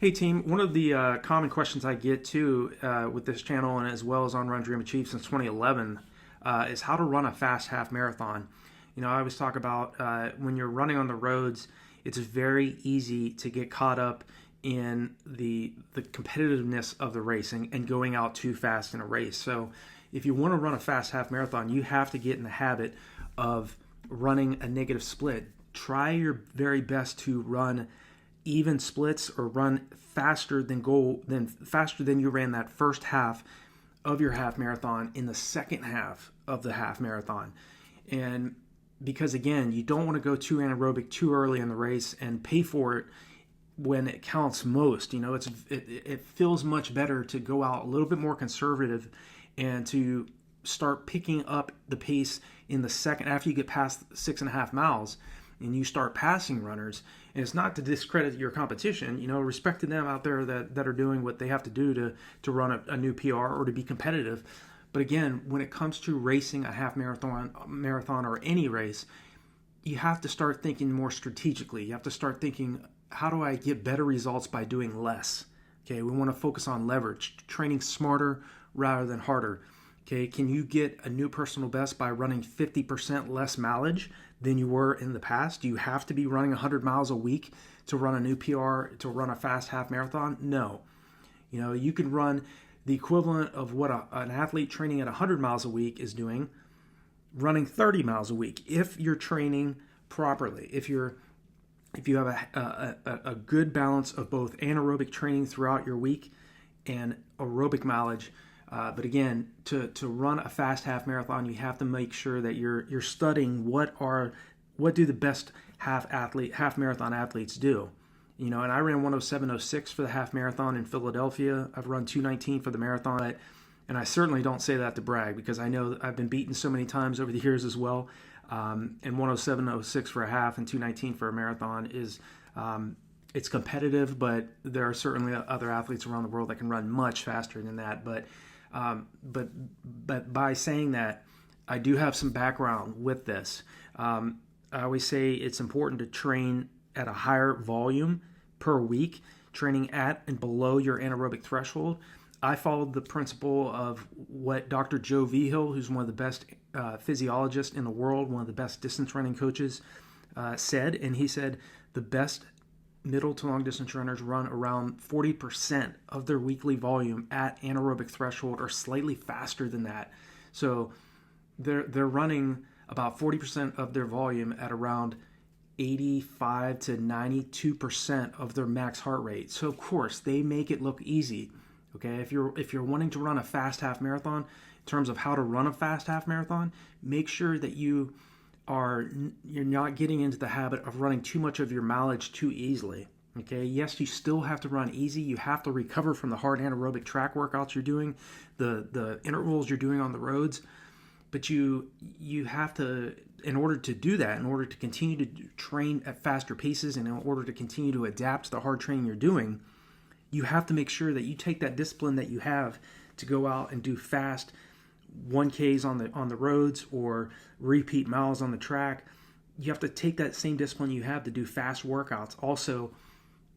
Hey team, one of the common questions I get too with this channel and as well as on RunDreamAchieve since 2011 is how to run a fast half marathon. You know, I always talk about when you're running on the roads, it's very easy to get caught up in the competitiveness of the race and going out too fast in a race. So if you want to run a fast half marathon, you have to get in the habit of running a negative split. Try your very best to run even splits or run faster than you ran that first half of your half marathon in the second half of the half marathon. And because again, you don't want to go too anaerobic too early in the race and pay for it when it counts most. You know, it feels much better to go out a little bit more conservative and to start picking up the pace in the second after you get past 6.5 miles and you start passing runners. And it's not to discredit your competition, you know, respect to them out there that are doing what they have to do to run a new PR or to be competitive. But again, when it comes to racing a half marathon or any race, you have to start thinking more strategically. You have to start thinking, how do I get better results by doing less? Okay, we want to focus on leverage, training smarter rather than harder. Okay, can you get a new personal best by running 50% less mileage than you were in the past? Do you have to be running 100 miles a week to run a new PR, to run a fast half marathon? No. You know, you can run the equivalent of what an athlete training at 100 miles a week is doing, running 30 miles a week if you're training properly. If you have a good balance of both anaerobic training throughout your week and aerobic mileage. But again, to run a fast half marathon, you have to make sure that you're studying what do the best half marathon athletes do. You know, and I ran 1:07:06 for the half marathon in Philadelphia. I've run 2:19 for the marathon, and I certainly don't say that to brag because I know that I've been beaten so many times over the years as well. And 1:07:06 for a half and 2:19 for a marathon is it's competitive, but there are certainly other athletes around the world that can run much faster than that. But by saying that, I do have some background with this. I always say it's important to train at a higher volume per week, training at and below your anaerobic threshold. I followed the principle of what Dr. Joe Vigil, who's one of the best physiologists in the world, one of the best distance running coaches, said. And he said the best middle to long distance runners run around 40% of their weekly volume at anaerobic threshold or slightly faster than that. So they're running about 40% of their volume at around 85 to 92% of their max heart rate. So of course they make it look easy. Okay, if you're wanting to run a fast half marathon, in terms of how to run a fast half marathon, make sure that you're not getting into the habit of running too much of your mileage too easily. Okay, yes, you still have to run easy. You have to recover from the hard anaerobic track workouts you're doing, the intervals you're doing on the roads, but you have to, in order to do that, in order to continue to train at faster paces and in order to continue to adapt to the hard training you're doing, you have to make sure that you take that discipline that you have to go out and do fast 1Ks on the roads or repeat miles on the track. You have to take that same discipline you have to do fast workouts also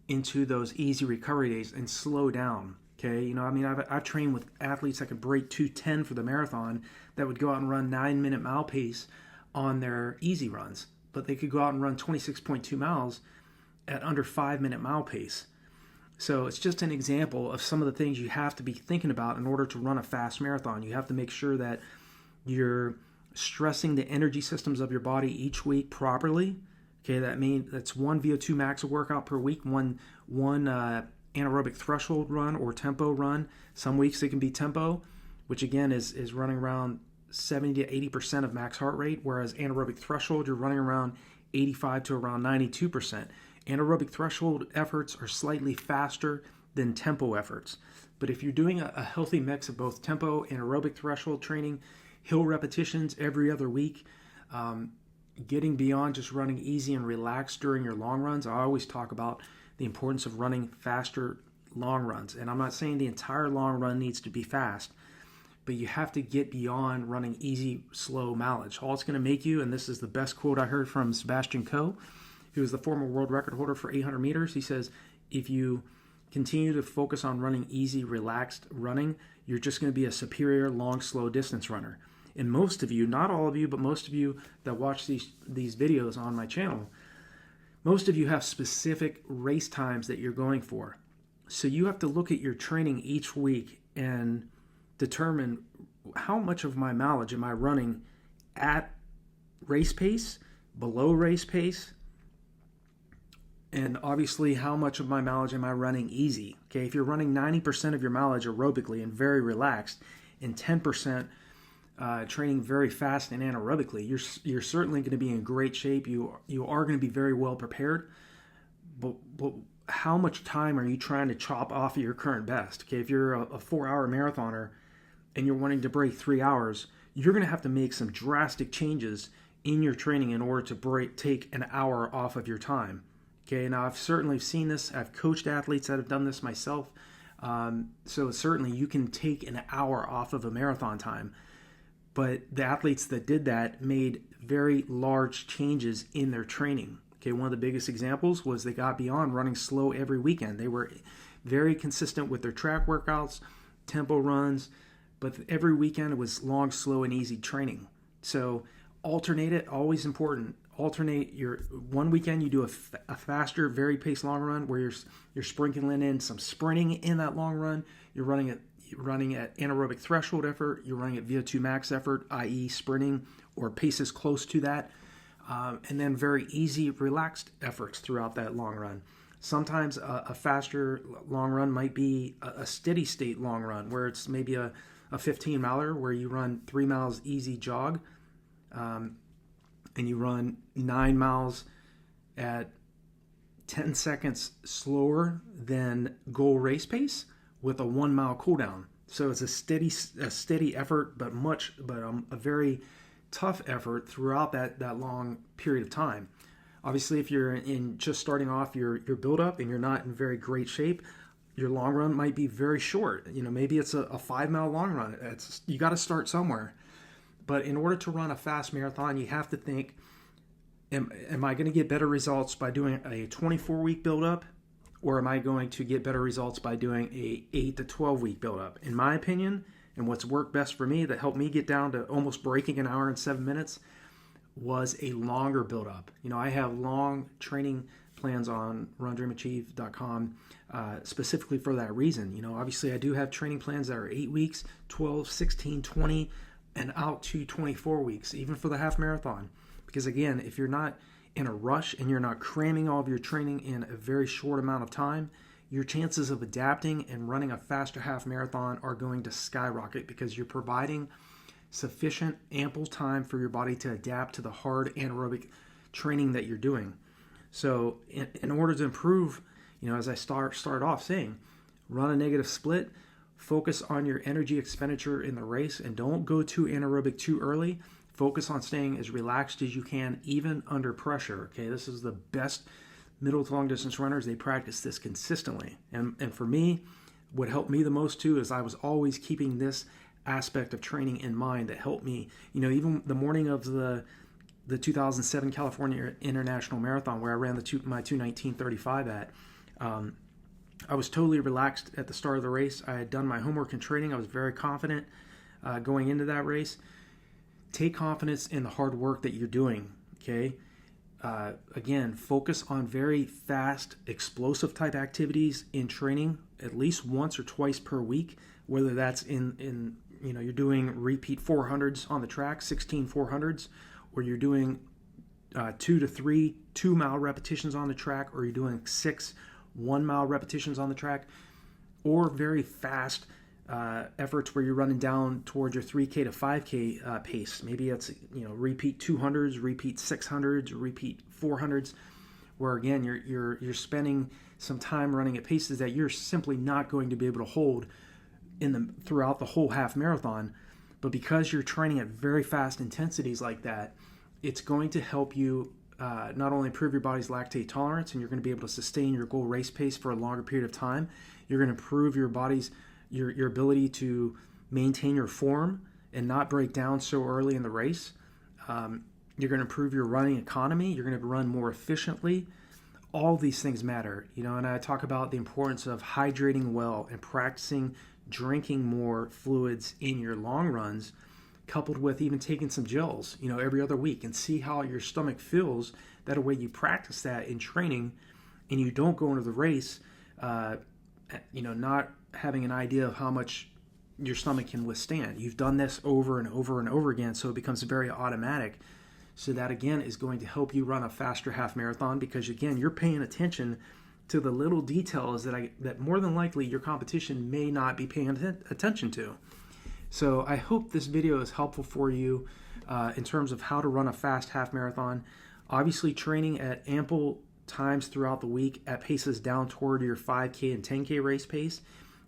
into those easy recovery days and slow down. Okay, you know, I mean, I've trained with athletes that could break 2:10 for the marathon that would go out and run 9-minute mile pace on their easy runs, but they could go out and run 26.2 miles at under 5-minute mile pace. So it's just an example of some of the things you have to be thinking about in order to run a fast marathon. You have to make sure that you're stressing the energy systems of your body each week properly. Okay, that's one VO2 max workout per week, one anaerobic threshold run or tempo run. Some weeks it can be tempo, which again is running around 70 to 80% of max heart rate, whereas anaerobic threshold, you're running around 85 to around 92%. Anaerobic threshold efforts are slightly faster than tempo efforts. But if you're doing a healthy mix of both tempo and aerobic threshold training, hill repetitions every other week, getting beyond just running easy and relaxed during your long runs. I always talk about the importance of running faster long runs. And I'm not saying the entire long run needs to be fast, but you have to get beyond running easy, slow mileage. All it's going to make you, and this is the best quote I heard from Sebastian Coe, who is the former world record holder for 800 meters. He says, if you continue to focus on running easy, relaxed running, you're just going to be a superior long, slow distance runner. And most of you, not all of you, but most of you that watch these videos on my channel, most of you have specific race times that you're going for. So you have to look at your training each week and determine how much of my mileage am I running at race pace, below race pace, and obviously how much of my mileage am I running easy. Okay, if you're running 90% of your mileage aerobically and very relaxed, and 10% training very fast and anaerobically, you're certainly going to be in great shape. You are going to be very well prepared. But how much time are you trying to chop off of your current best? Okay, if you're a 4-hour marathoner and you're wanting to break 3 hours, you're going to have to make some drastic changes in your training in order to take an hour off of your time. Okay, now I've certainly seen this. I've coached athletes that have done this myself. So certainly you can take an hour off of a marathon time. But the athletes that did that made very large changes in their training. Okay, one of the biggest examples was they got beyond running slow every weekend. They were very consistent with their track workouts, tempo runs, but every weekend it was long, slow, and easy training. So alternate it, always important. Alternate your one weekend you do a faster, very paced long run where you're sprinkling in some sprinting in that long run. You're running at anaerobic threshold effort. You're running at VO2 max effort, i.e. sprinting or paces close to that. And then very easy, relaxed efforts throughout that long run. Sometimes a faster long run might be a steady state long run where it's maybe a 15 miler where you run 3 miles easy jog, and you run 9 miles at 10 seconds slower than goal race pace with a 1 mile cooldown. So it's a steady effort, but a very tough effort throughout that long period of time. Obviously, if you're in just starting off your build up and you're not in very great shape, your long run might be very short. Maybe it's a 5 mile long run. You got to start somewhere. But in order to run a fast marathon, you have to think, am I going to get better results by doing a 24-week build-up, or am I going to get better results by doing a 8 to 12-week build-up? In my opinion, and what's worked best for me that helped me get down to almost breaking an hour and 7 minutes was a longer build-up. I have long training plans on RunDreamAchieve.com specifically for that reason. Obviously I do have training plans that are 8 weeks, 12, 16, 20, and out to 24 weeks, even for the half marathon. Because again, if you're not in a rush and you're not cramming all of your training in a very short amount of time, your chances of adapting and running a faster half marathon are going to skyrocket because you're providing sufficient, ample time for your body to adapt to the hard anaerobic training that you're doing. So in order to improve, as I started off saying, run a negative split, focus on your energy expenditure in the race, and don't go too anaerobic too early. Focus on staying as relaxed as you can, even under pressure. Okay, this is the best middle to long distance runners. They practice this consistently. And for me, what helped me the most too is I was always keeping this aspect of training in mind that helped me. Even the morning of the 2007 California International Marathon where I ran my 2:19:35 at, I was totally relaxed at the start of the race. I had done my homework and training. I was very confident going into that race. Take confidence in the hard work that you're doing, okay? Again, focus on very fast, explosive type activities in training at least once or twice per week, whether that's in you're doing repeat 400s on the track, 16 400s, or you're doing 2 to 3 2-mile repetitions on the track, or you're doing 6 1-mile repetitions on the track, or very fast efforts where you're running down towards your 3K to 5K pace. Maybe it's repeat 200s, repeat 600s, repeat 400s, where again you're spending some time running at paces that you're simply not going to be able to hold throughout the whole half marathon. But because you're training at very fast intensities like that, it's going to help you not only improve your body's lactate tolerance, and you're going to be able to sustain your goal race pace for a longer period of time. You're going to improve your body's your ability to maintain your form and not break down so early in the race. You're going to improve your running economy. You're going to run more efficiently. all these things matter, and I talk about the importance of hydrating well and practicing drinking more fluids in your long runs, coupled with even taking some gels, every other week, and see how your stomach feels. That way you practice that in training and you don't go into the race, not having an idea of how much your stomach can withstand. You've done this over and over and over again, so it becomes very automatic. So that, again, is going to help you run a faster half marathon because, again, you're paying attention to the little details that more than likely your competition may not be paying attention to. So I hope this video is helpful for you in terms of how to run a fast half marathon. Obviously, training at ample times throughout the week at paces down toward your 5K and 10K race pace.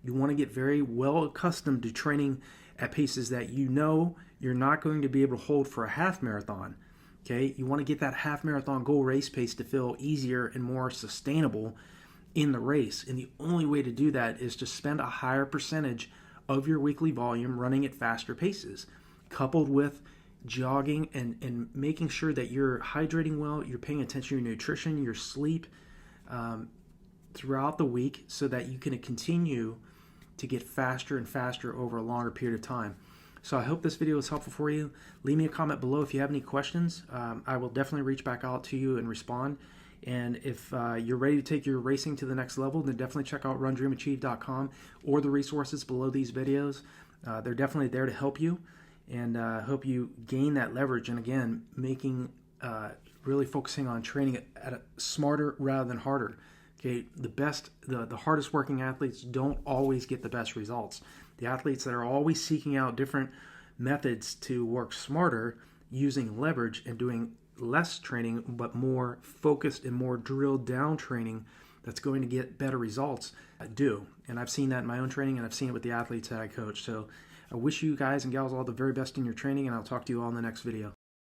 You want to get very well accustomed to training at paces that you're not going to be able to hold for a half marathon. Okay, you want to get that half marathon goal race pace to feel easier and more sustainable in the race. And the only way to do that is to spend a higher percentage of your weekly volume running at faster paces, coupled with jogging and making sure that you're hydrating well, you're paying attention to your nutrition, your sleep throughout the week so that you can continue to get faster and faster over a longer period of time. So I hope this video is helpful for you. Leave me a comment below if you have any questions. I will definitely reach back out to you and respond. And if you're ready to take your racing to the next level, then definitely check out RunDreamAchieve.com or the resources below these videos. They're definitely there to help you and help you gain that leverage. And again, really focusing on training at a smarter rather than harder. Okay, the hardest working athletes don't always get the best results. The athletes that are always seeking out different methods to work smarter, using leverage and doing less training, but more focused and more drilled down training that's going to get better results, do. And I've seen that in my own training, and I've seen it with the athletes that I coach. So I wish you guys and gals all the very best in your training, and I'll talk to you all in the next video.